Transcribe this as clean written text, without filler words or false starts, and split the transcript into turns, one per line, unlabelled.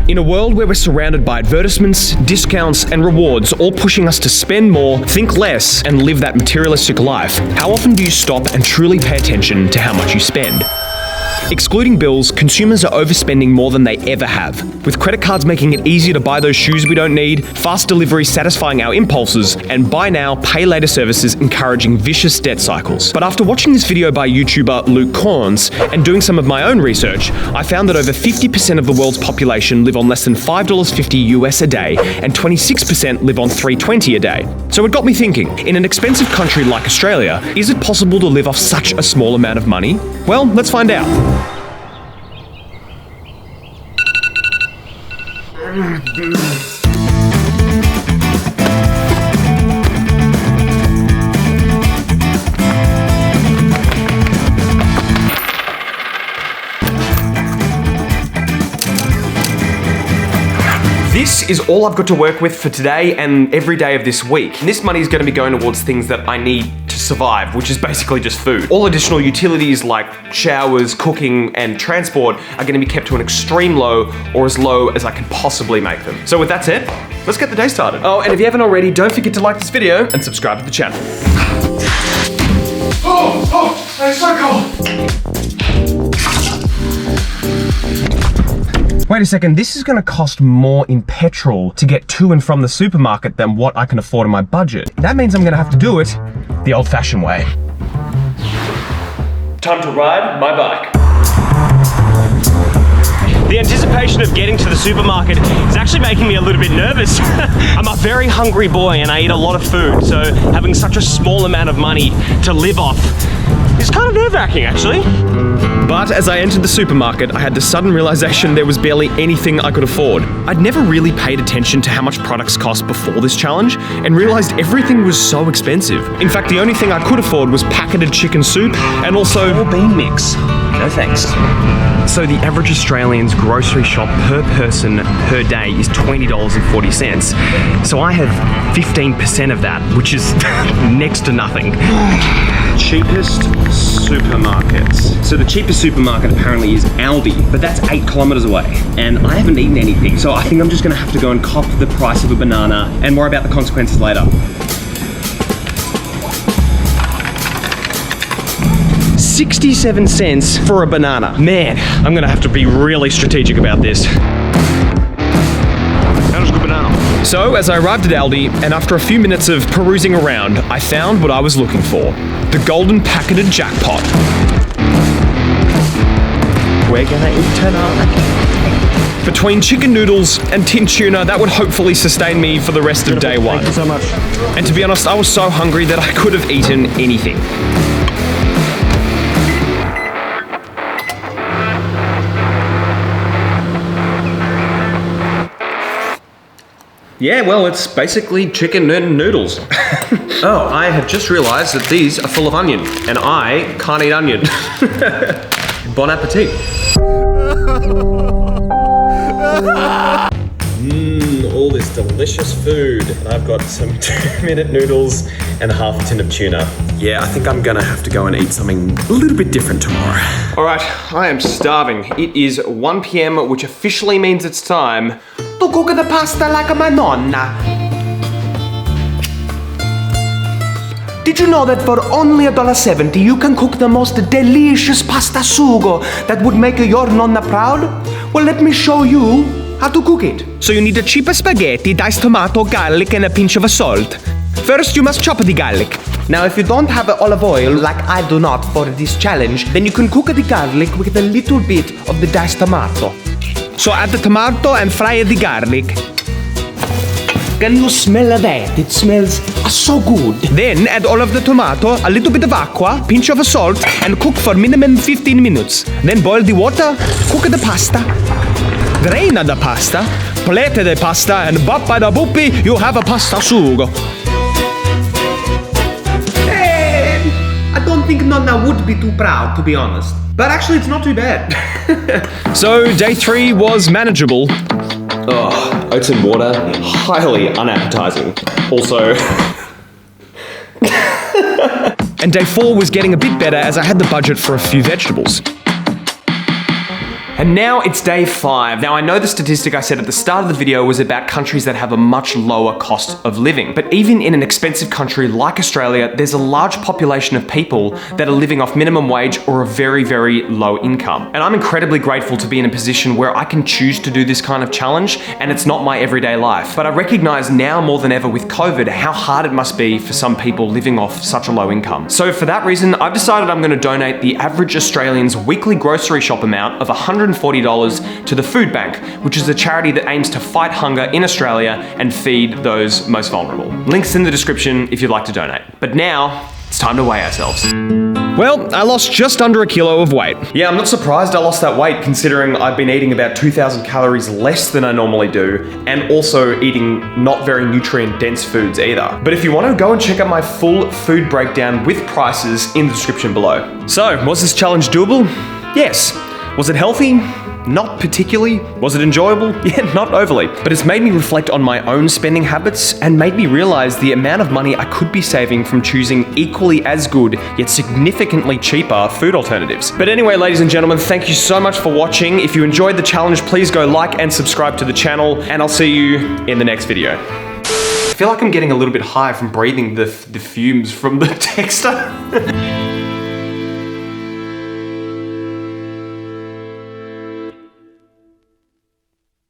In a world where we're surrounded by advertisements, discounts, and rewards, all pushing us to spend more, think less, and live that materialistic life, how often do you stop and truly pay attention to how much you spend? Excluding bills, consumers are overspending more than they ever have. With credit cards making it easier to buy those shoes we don't need, fast delivery satisfying our impulses, and buy now, pay later services encouraging vicious debt cycles. But after watching this video by YouTuber Luke Korns and doing some of my own research, I found that over 50% of the world's population live on less than $5.50 US a day, and 26% live on $3.20 a day. So it got me thinking, in an expensive country like Australia, is it possible to live off such a small amount of money? Well, let's find out. This is all I've got to work with for today and every day of this week. And this money is going to be going towards things that I need to survive, which is basically just food. All additional utilities like showers, cooking, and transport are going to be kept to an extreme low or as low as I can possibly make them. So with that said, let's get the day started. Oh, and if you haven't already, don't forget to like this video and subscribe to the channel. Oh, that is so cold. Wait a second, this is gonna cost more in petrol to get to and from the supermarket than what I can afford in my budget. That means I'm gonna have to do it the old-fashioned way. Time to ride my bike. The anticipation of getting to the supermarket is actually making me a little bit nervous. I'm a very hungry boy and I eat a lot of food, so having such a small amount of money to live off is kind of nerve-wracking, actually. But as I entered the supermarket, I had the sudden realization there was barely anything I could afford. I'd never really paid attention to how much products cost before this challenge and realized everything was so expensive. In fact, the only thing I could afford was packeted chicken soup and also a bean mix. No thanks. So the average Australian's grocery shop per person per day is $20.40. So I have 15% of that, which is next to nothing. Cheapest supermarkets. So the cheapest supermarket apparently is Aldi, but that's 8 kilometers away. And I haven't eaten anything, so I think I'm just gonna have to go and cop the price of a banana and worry about the consequences later. 67 cents for a banana. Man, I'm gonna have to be really strategic about this. That was a good banana. So, as I arrived at Aldi, and after a few minutes of perusing around, I found what I was looking for. The golden packeted jackpot. We're gonna eat tonight. Between chicken noodles and tin tuna, that would hopefully sustain me for the rest of day one.
Thank you so much.
And to be honest, I was so hungry that I could have eaten anything. Yeah, well, it's basically chicken and noodles. Oh, I have just realized that these are full of onion, and I can't eat onion. Bon appetit. All this delicious food. And I've got some 2-minute noodles and half a tin of tuna. Yeah, I think I'm gonna have to go and eat something a little bit different tomorrow. All right, I am starving. It is 1 p.m., which officially means it's time to cook the pasta like my nonna. Did you know that for only $1.70 you can cook the most delicious pasta sugo that would make your nonna proud? Well, let me show you how to cook it. So you need a cheap spaghetti, diced tomato, garlic, and a pinch of salt. First, you must chop the garlic. Now, if you don't have olive oil, like I do not for this challenge, then you can cook the garlic with a little bit of the diced tomato. So add the tomato and fry the garlic. Can you smell that? It smells so good. Then add all of the tomato, a little bit of aqua, pinch of salt, and cook for minimum 15 minutes. Then boil the water, cook the pasta, drain the pasta, plate the pasta, and bappa da buppi, you have a pasta sugo. I don't think Nonna would be too proud, to be honest. But actually, it's not too bad. So, day 3 was manageable. Oh, oats and water, highly unappetizing. Also... And day 4 was getting a bit better as I had the budget for a few vegetables. And now it's day 5. Now I know the statistic I said at the start of the video was about countries that have a much lower cost of living. But even in an expensive country like Australia, there's a large population of people that are living off minimum wage or a very, very low income. And I'm incredibly grateful to be in a position where I can choose to do this kind of challenge, and it's not my everyday life. But I recognize now more than ever with COVID how hard it must be for some people living off such a low income. So for that reason, I've decided I'm going to donate the average Australian's weekly grocery shop amount of $140 to the Food Bank, which is a charity that aims to fight hunger in Australia and feed those most vulnerable. Links in the description if you'd like to donate. But now, it's time to weigh ourselves. Well, I lost just under a kilo of weight. Yeah, I'm not surprised I lost that weight considering I've been eating about 2,000 calories less than I normally do, and also eating not very nutrient-dense foods either. But if you want to, go and check out my full food breakdown with prices in the description below. So, was this challenge doable? Yes. Was it healthy? Not particularly. Was it enjoyable? Yeah, not overly. But it's made me reflect on my own spending habits and made me realize the amount of money I could be saving from choosing equally as good, yet significantly cheaper food alternatives. But anyway, ladies and gentlemen, thank you so much for watching. If you enjoyed the challenge, please go like and subscribe to the channel, and I'll see you in the next video. I feel like I'm getting a little bit high from breathing the fumes from the texture.